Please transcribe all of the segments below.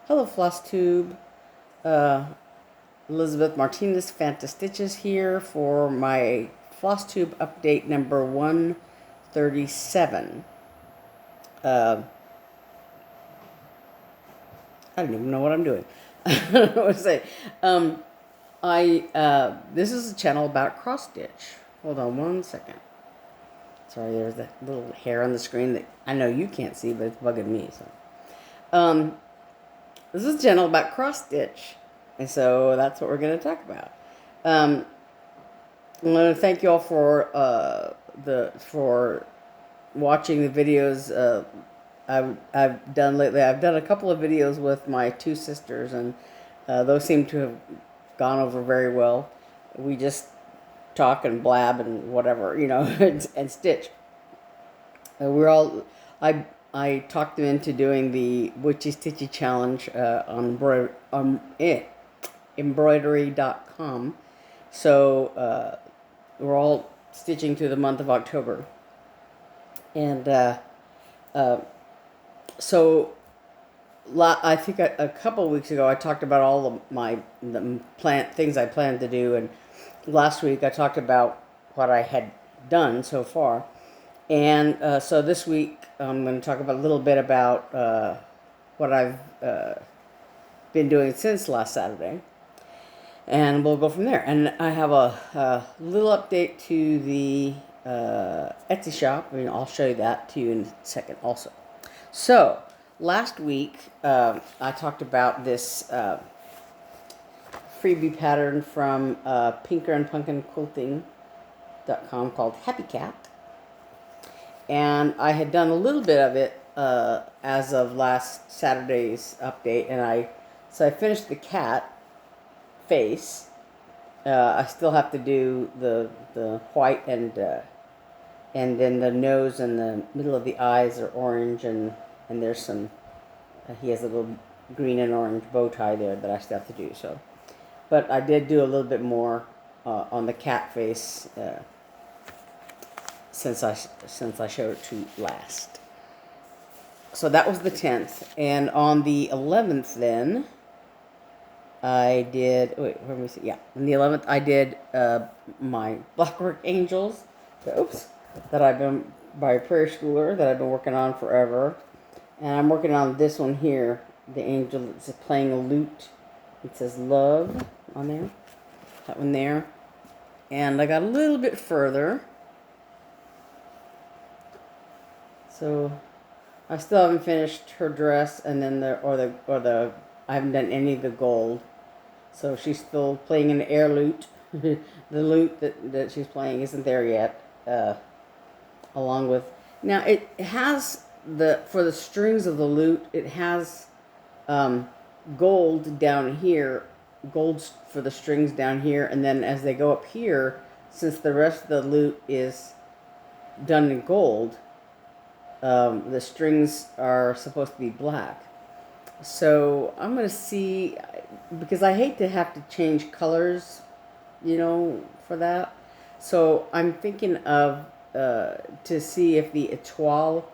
Hello, Flosstube. Elizabeth Martinez, phantastitches here for my Flosstube update number 137. I don't even know what I'm doing. I don't know what to say. This is a channel about cross stitch. Hold on one second. Sorry, there's that little hair on the screen that I know you can't see, but it's bugging me. So, this is a channel about cross stitch, and so that's what we're going to talk about. I want to thank you all for watching the videos I've done lately. I've done a couple of videos with my two sisters, and those seem to have gone over very well. We just talk and blab and whatever, and stitch. I talked them into doing the Witchy Stitchy Challenge on embroidery.com. So we're all stitching through the month of October. And so I think a couple of weeks ago I talked about all the things I planned to do. And last week I talked about what I had done so far. And so this week I'm going to talk a little bit about what I've been doing since last Saturday. And we'll go from there. And I have a little update to the Etsy shop. I'll show you that to you in a second also. So last week I talked about this freebie pattern from Punkin Quilting.com called Happy Cat. And I had done a little bit of it as of last Saturday's update, and so I finished the cat face. I still have to do the white and then the nose and the middle of the eyes are orange, and there's some. He has a little green and orange bow tie there that I still have to do. So, but I did do a little bit more on the cat face. Since I showed it to you last. So that was the 10th. And on the 11th then, I did, wait, let me see, yeah. On the 11th, I did my Blackwork Angels, that I've been, by a Prairie schooler, that I've been working on forever. And I'm working on this one here, the angel that's playing a lute. It says love on there, that one there. And I got a little bit further. So I still haven't finished her dress, and then I haven't done any of the gold. So she's still playing an air lute. The lute that she's playing isn't there yet. Along with, now it has for the strings of the lute, it has gold down here, gold for the strings down here, and then as they go up here, since the rest of the lute is done in gold, the strings are supposed to be black. So I'm going to see, because I hate to have to change colors, for that. So I'm thinking of, to see if the étoile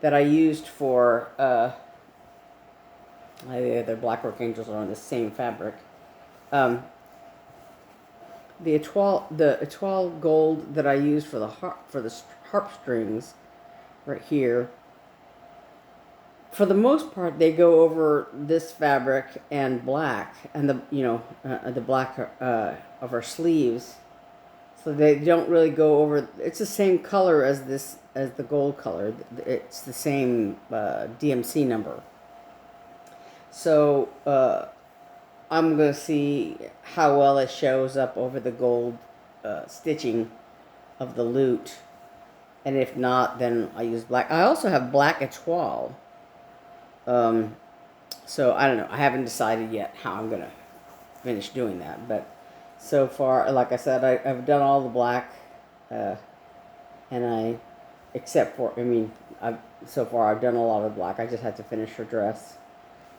that I used for, the Blackwork Angels are on the same fabric. The étoile gold that I used for the harp strings, right here, for the most part they go over this fabric and black, and the black of our sleeves, so they don't really go over. It's the same color as the gold color. It's the same DMC number. So I'm gonna see how well it shows up over the gold stitching of the lute. And if not, then I use black. I also have black étoile. So I don't know. I haven't decided yet how I'm going to finish doing that. But so far, like I said, I've done all the black. Except for, so far I've done a lot of black. I just had to finish her dress.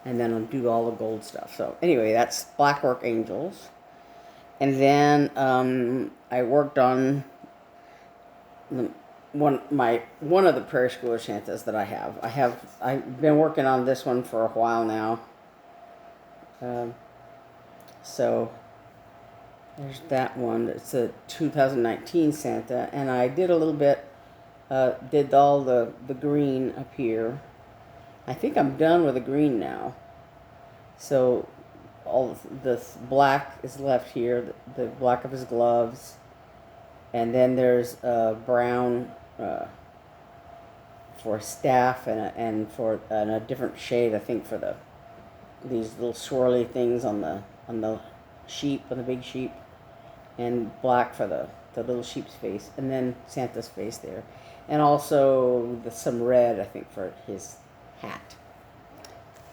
And then I'll do all the gold stuff. So anyway, that's Blackwork Angels. And then I worked on one of the Prairie Schooler chances that I have. I've been working on this one for a while now, Um, so there's that one. It's a 2019 Santa, and I did a little bit. Did all the green up here. I think I'm done with the green now. So all this black is left here, the black of his gloves, and then there's brown for staff and for a different shade, I think, for these little swirly things on the sheep, on the big sheep, and black for the little sheep's face, and then Santa's face there, and also some red, I think, for his hat.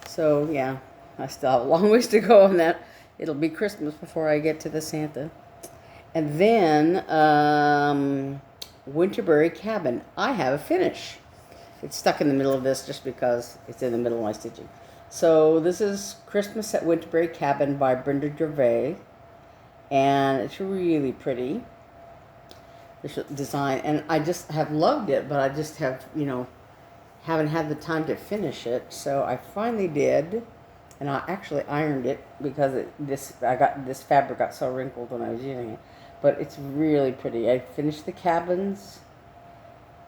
So yeah, I still have a long ways to go on that. It'll be Christmas before I get to the Santa. And then Winterberry Cabin. I have a finish. It's stuck in the middle of this just because it's in the middle of my stitching. So this is Christmas at Winterberry Cabin by Brenda Gervais. And it's really pretty. This design. And I just have loved it, but I just have, haven't had the time to finish it. So I finally did. And I actually ironed it because this fabric got so wrinkled when I was using it. But it's really pretty. I finished the cabins,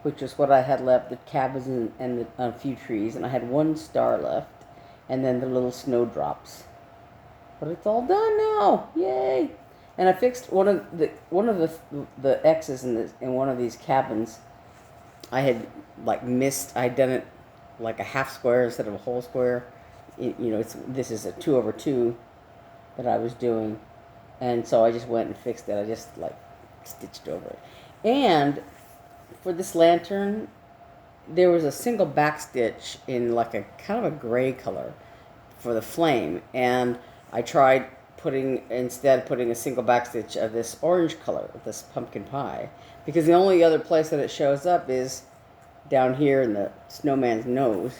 which is what I had left, the cabins and a few trees. And I had one star left. And then the little snowdrops. But it's all done now. Yay! And I fixed one of the X's in one of these cabins. I had missed. I'd done it like a half square instead of a whole square. This is a 2/2 that I was doing, and so I just went and fixed it. I just stitched over it. And for this lantern, there was a single back stitch in a kind of a gray color for the flame, and I tried putting a single back stitch of this orange color, this pumpkin pie, because the only other place that it shows up is down here in the snowman's nose.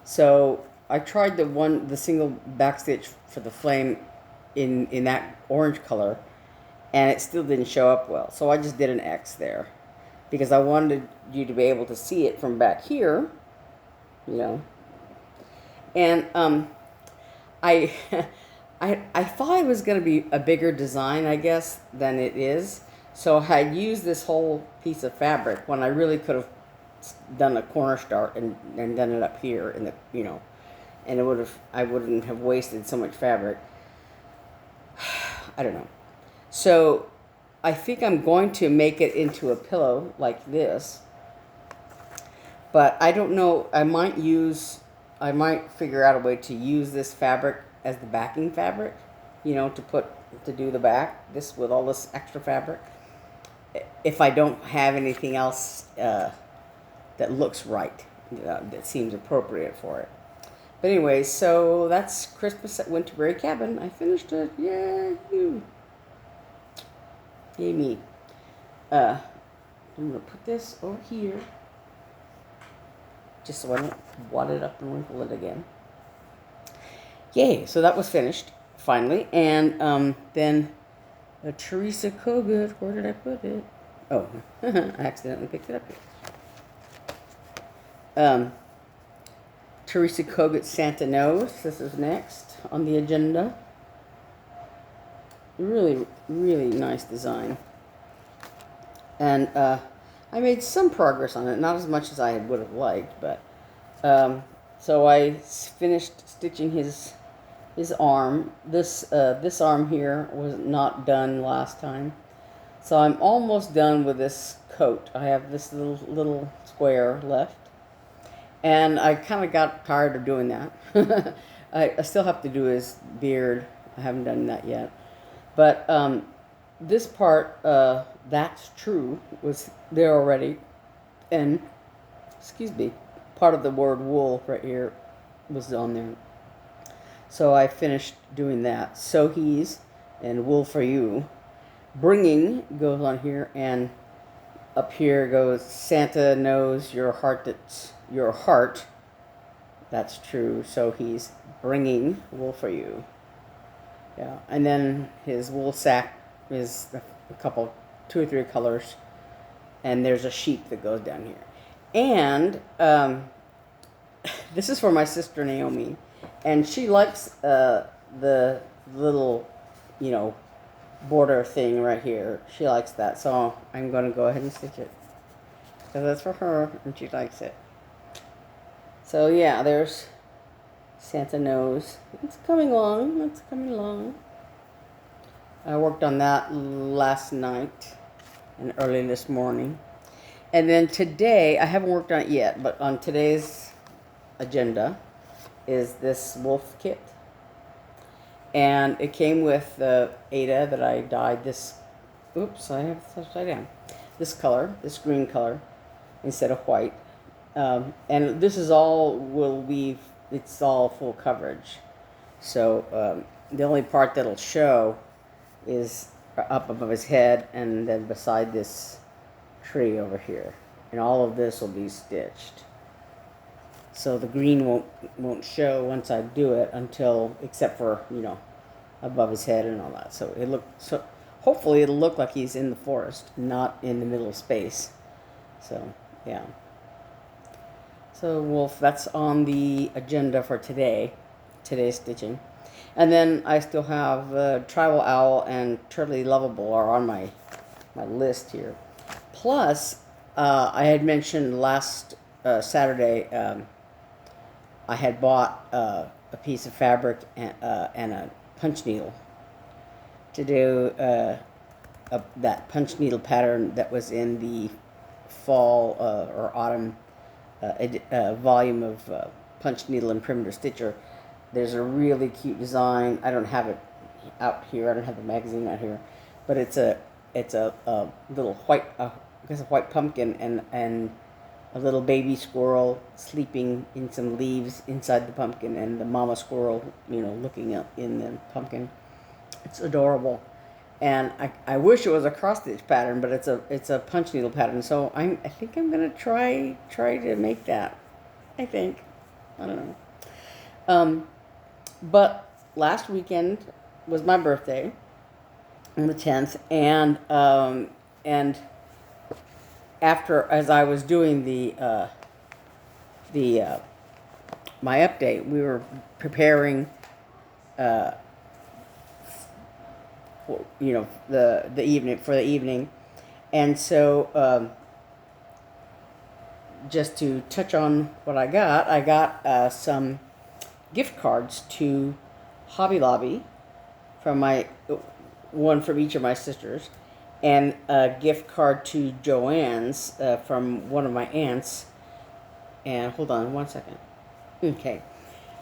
So I tried the single back stitch for the flame in that orange color, and it still didn't show up well. So I just did an X there because I wanted you to be able to see it from back here, And I I thought it was going to be a bigger design, I guess, than it is. So I used this whole piece of fabric when I really could have done a corner start and done it up here in the and I wouldn't have wasted so much fabric. I don't know. So I think I'm going to make it into a pillow like this. But I don't know. I might figure out a way to use this fabric as the backing fabric, to do the back, this with all this extra fabric. If I don't have anything else that looks right, that seems appropriate for it. But anyway, so that's Christmas at Winterberry Cabin. I finished it. Yay! Yay me. I'm going to put this over here, just so I don't wad it up and wrinkle it again. Yay! So that was finished, finally. And then a Teresa Kogut. Where did I put it? Oh, I accidentally picked it up here. Teresa Kogut Santa Nose. This is next on the agenda. Really, really nice design. And I made some progress on it, not as much as I would have liked, but so I finished stitching his arm. This arm here was not done last time, so I'm almost done with this coat. I have this little square left. And I kind of got tired of doing that. I still have to do his beard. I haven't done that yet. But this part, that's true, was there already. And, part of the word wool right here was on there. So I finished doing that. So he's, and wool for you. Bringing goes on here, and up here goes Santa knows your heart, that's your heart. That's true. So he's bringing wool for you. Yeah. And then his wool sack is a couple, 2 or 3 colors. And there's a sheep that goes down here. And this is for my sister Naomi. And she likes the little, you know, border thing right here. She likes that, so I'm going to go ahead and stitch it. Because that's for her, and she likes it. So yeah, there's Santa Nose. It's coming along. It's coming along. I worked on that last night and early this morning. And then today, I haven't worked on it yet, but on today's agenda is this wolf kit. And it came with the Ada that I dyed this, oops, I have this upside down. This color, this green color, instead of white. And this is all, it's all full coverage. So the only part that'll show is up above his head and then beside this tree over here. And all of this will be stitched. So the green won't show once I do it until, except for, you know, above his head and all that. So hopefully it'll look like he's in the forest, not in the middle of space. So yeah. So wolf, that's on the agenda for today's stitching. And then I still have Tribal Owl and Turtley Lovable are on my list here. Plus, I had mentioned last Saturday I had bought a piece of fabric and a punch needle to do that punch needle pattern that was in the fall or autumn volume of Punch Needle and Primitive Stitcher. There's a really cute design. I don't have it out here. I don't have the magazine out here, but it's a little white, I guess a white pumpkin and a little baby squirrel sleeping in some leaves inside the pumpkin, and the mama squirrel, you know, looking up in the pumpkin. It's adorable. And I wish it was a cross stitch pattern, but it's a punch needle pattern. So I think I'm gonna try to make that. I think, I don't know. But last weekend was my birthday, on the 10th, and after, as I was doing my update, we were preparing, you know, the evening, and so just to touch on what I got some gift cards to Hobby Lobby from one from each of my sisters, and a gift card to Joanne's from one of my aunts. And hold on one second. Okay.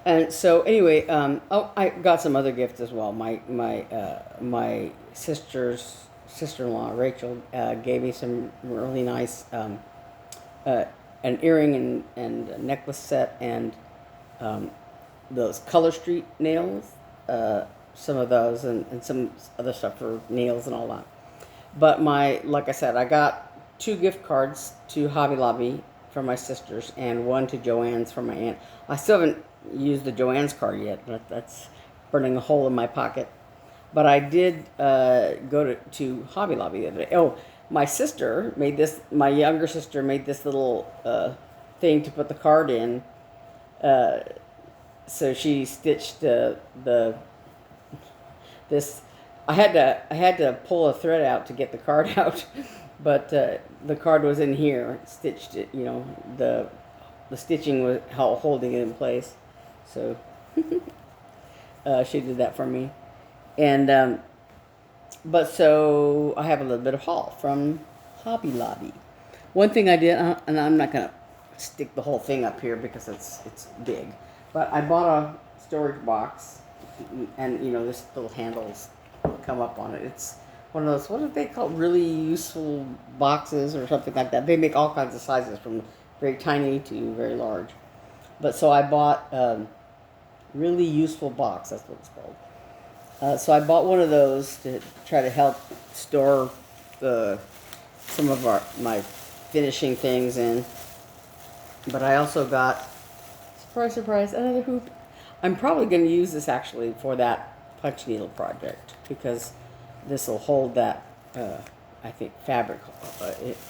And so anyway, I got some other gifts as well. My sister-in-law Rachel gave me some really nice an earring and a necklace set, and those Color Street nails, some of those, and some other stuff for nails and all that. But like I said, I got 2 gift cards to Hobby Lobby from my sisters, and 1 to Joanne's from my aunt. I still haven't used the Joanne's card yet. That's burning a hole in my pocket. But I did go to Hobby Lobby the other day. Oh, my younger sister made this little thing to put the card in. So she stitched this. I had to pull a thread out to get the card out, but the card was in here. Stitched it, you know. The stitching was holding it in place. So she did that for me, and but so I have a little bit of haul from Hobby Lobby. One thing I did, and I'm not gonna stick the whole thing up here because it's big, but I bought a storage box, and you know, this little handles come up on it. It's one of those, what do they call, really useful boxes or something like that. They make all kinds of sizes from very tiny to very large. But so I bought really useful box, that's what it's called. So I bought one of those to try to help store some of my finishing things in. But I also got, surprise, surprise, another hoop. I'm probably going to use this actually for that punch needle project, because this will hold that, I think, fabric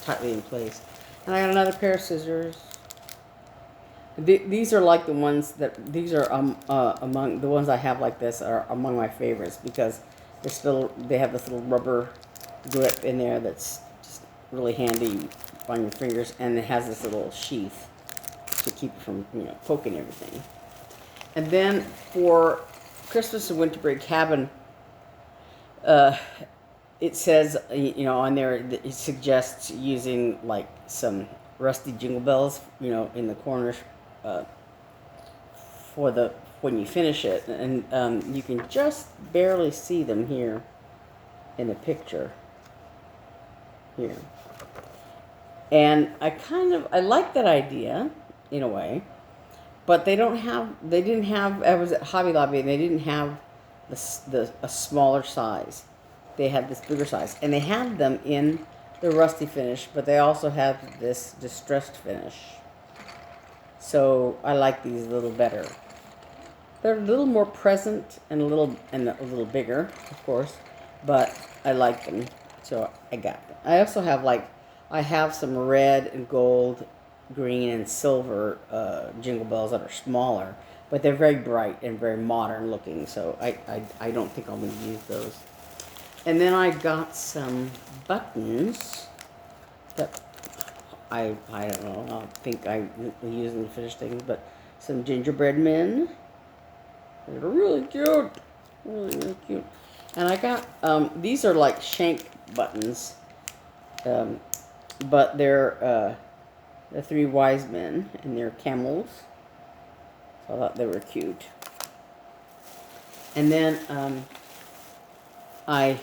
tightly in place. And I got another pair of scissors. These are like the ones that these are among the ones I have like this are among my favorites because they have this little rubber grip in there that's just really handy on your fingers, and it has this little sheath to keep it from poking everything. And then for Christmas in Winterberry Cabin, it says on there it suggests using like some rusty jingle bells in the corners for the when you finish it, and you can just barely see them here in the picture here. And I like that idea in a way, but they didn't have. I was at Hobby Lobby and they didn't have a smaller size. They had this bigger size, and they had them in the rusty finish, but they also have this distressed finish. So I like these a little better. They're a little more present and a little bigger, of course, but I like them, so I got them. I also have some red and gold, green and silver jingle bells that are smaller, but they're very bright and very modern looking. So I don't think I'm going to use those. And then I got some buttons that I don't know. I don't think I use them to finish things, but some gingerbread men. They're really cute, really cute. And I got these are like shank buttons, but they're the three wise men and they're camels. So I thought they were cute. And then I'm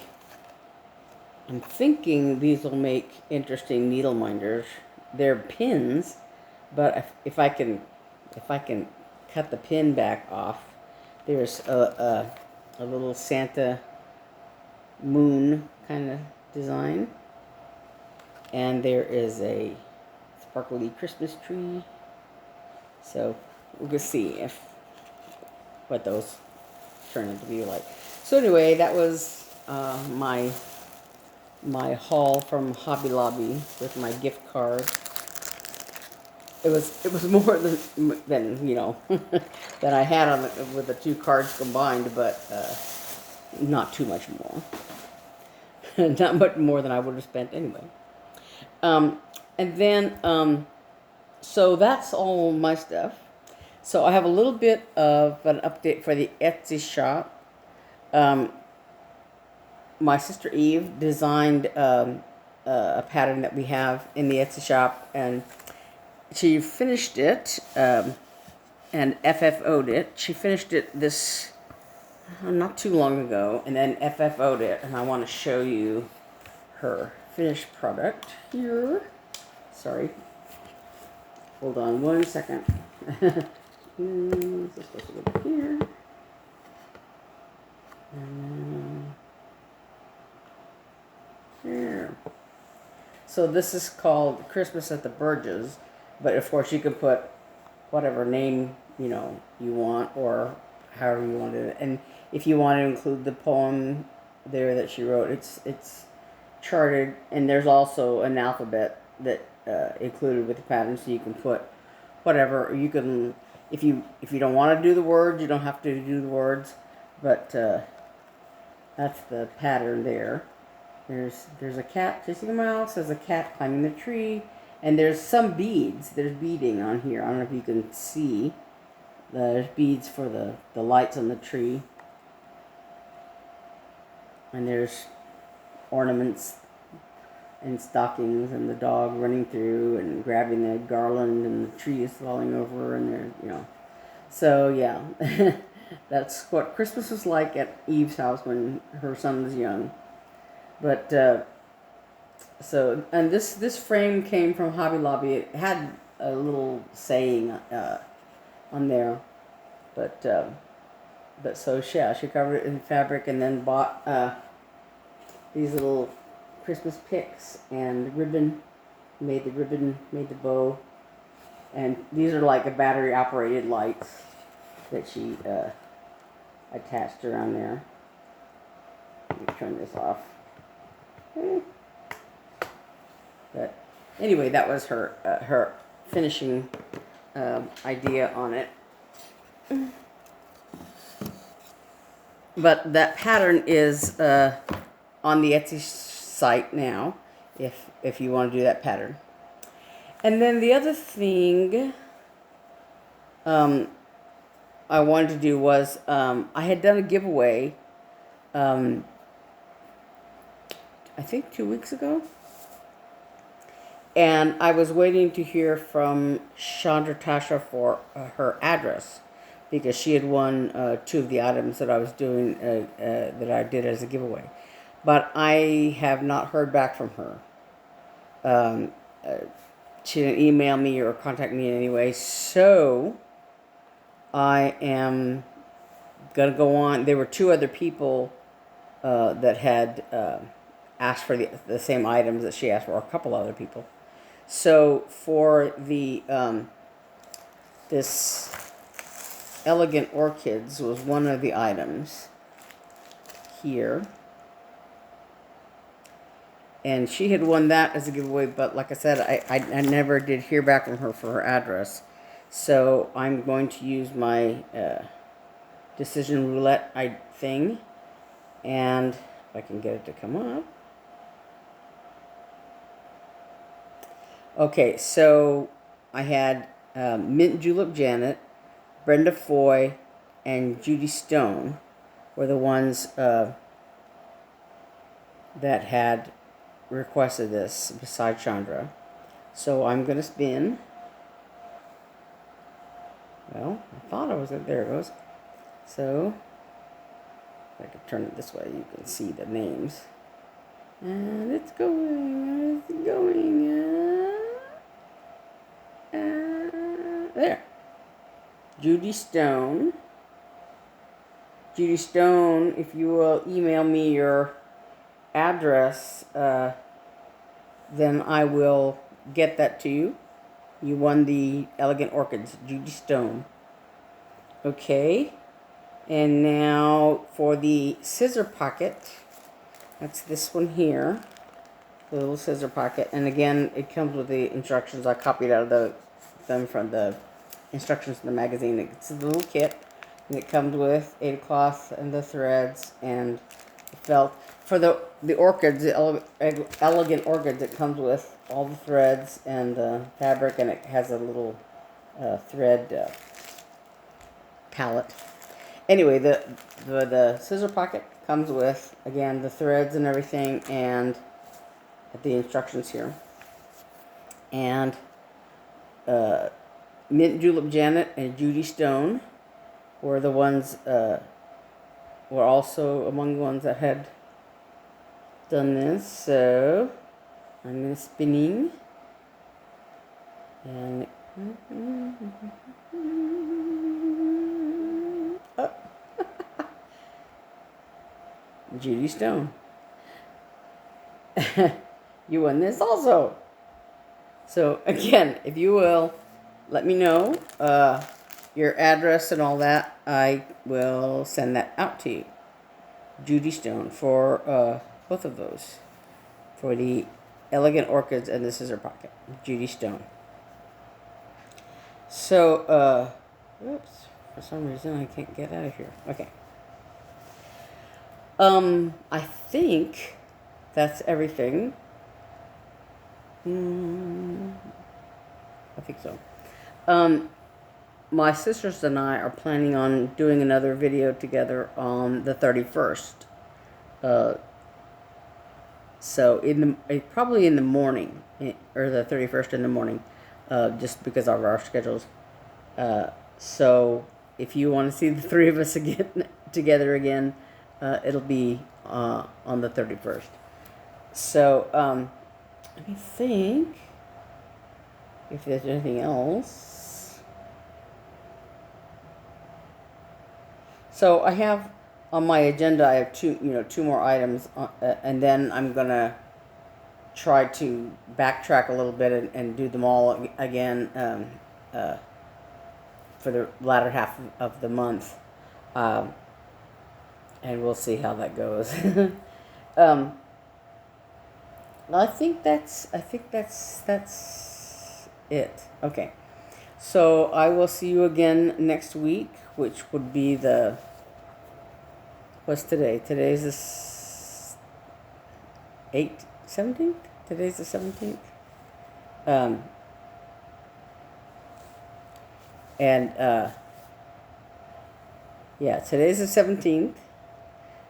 thinking these will make interesting needle minders. They're pins, but if I can cut the pin back off, there's a little Santa moon kind of design, and there is a sparkly Christmas tree. So we'll just see what those turn out to be like. So anyway, that was my haul from Hobby Lobby with my gift card. It was more than than I had on with the two cards combined, but not too much more. Not much more than I would have spent anyway. And then so that's all my stuff. So I have a little bit of an update for the Etsy shop. My sister Eve designed a pattern that we have in the Etsy shop, and she finished it and FFO'd it. She finished it this not too long ago, and then FFO'd it, and I want to show you her finished product here. Sorry. Hold on one second. This is supposed to go here. And here. So this is called Christmas at the Burges, but of course you can put whatever name you want, or however you want it. And if you want to include the poem there that she wrote, it's charted, and there's also an alphabet that included with the pattern, so you can put whatever. You can, if you don't want to do the words, you don't have to do the words, but that's the pattern there. There's a cat chasing a mouse. There's a cat climbing the tree, and there's some beads. There's beading on here. I don't know if you can see. There's beads for the lights on the tree, and there's ornaments and stockings, and the dog running through and grabbing the garland, and the tree is falling over, and so yeah. That's what Christmas was like at Eve's house when her son was young. But so, and this frame came from Hobby Lobby. It had a little saying on there, but so yeah, she covered it in fabric and then bought these little Christmas picks and ribbon. Made the bow, and these are like the battery operated lights that she attached around there. Let me turn this off. But anyway, that was her finishing idea on it. But that pattern is on the Etsy site now, if you want to do that pattern. And then the other thing I wanted to do was I had done a giveaway, I think 2 weeks ago. And I was waiting to hear from Chandra Tasha for her address, because she had won 2 of the items that I was doing, that I did as a giveaway. But I have not heard back from her. She didn't email me or contact me anyway, so I am going to go on. There were 2 other people that had asked for the same items that she asked for, or a couple other people. So for the this Elegant Orchids was one of the items here. And she had won that as a giveaway, but like I said, I never did hear back from her for her address. So I'm going to use my decision roulette thing. And if I can get it to come up. Okay, so I had Mint Julep Janet, Brenda Foy, and Judy Stone were the ones that had requested this besides Chandra. So I'm going to spin. Well, I thought I was there. It goes. So if I could turn it this way, you can see the names. And it's going. It's going. There. Judy Stone. Judy Stone, if you will email me your address, then I will get that to you. You won the Elegant Orchids, Judy Stone. Okay. And now for the scissor pocket. That's this one here. The little scissor pocket. And again, it comes with the instructions. I copied out of them from the instructions in the magazine. It's a little kit. And it comes with 8 cloth and the threads and the felt. For the orchids, the Elegant Orchids, it comes with all the threads and the fabric, and it has a little thread palette. Anyway, the scissor pocket comes with, again, the threads and everything, and the instructions here. And Mint Julep Janet and Judy Stone were the ones, were also among the ones that had done this. So I'm going to spinning. And oh. Judy Stone. You won this also. So again, if you will, let me know your address and all that. I will send that out to you. Judy Stone for both of those. For the Elegant Orchids and the scissor pocket. Judy Stone. So, oops, for some reason I can't get out of here. Okay. I think that's everything. I think so. My sisters and I are planning on doing another video together on the 31st. So probably in the morning, or the 31st in the morning, just because of our schedules. So if you want to see the 3 of us again together again, it'll be on the 31st. So let me think if there's anything else. So I have on my agenda, I have 2 more items, and then I'm gonna try to backtrack a little bit and do them all again for the latter half of the month, and we'll see how that goes. I think that's it. Okay. So I will see you again next week, which would be the, what's today? Today's the 17th? Today's the 17th. And yeah, today's the 17th.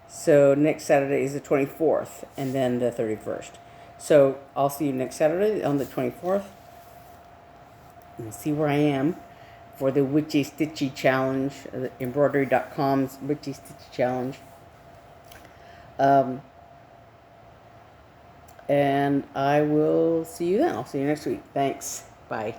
So next Saturday is the 24th, and then the 31st. So I'll see you next Saturday on the 24th. And see where I am for the Witchy Stitchy Challenge, embroidery.com's Witchy Stitchy Challenge. And I will see you then. I'll see you next week. Thanks. Bye.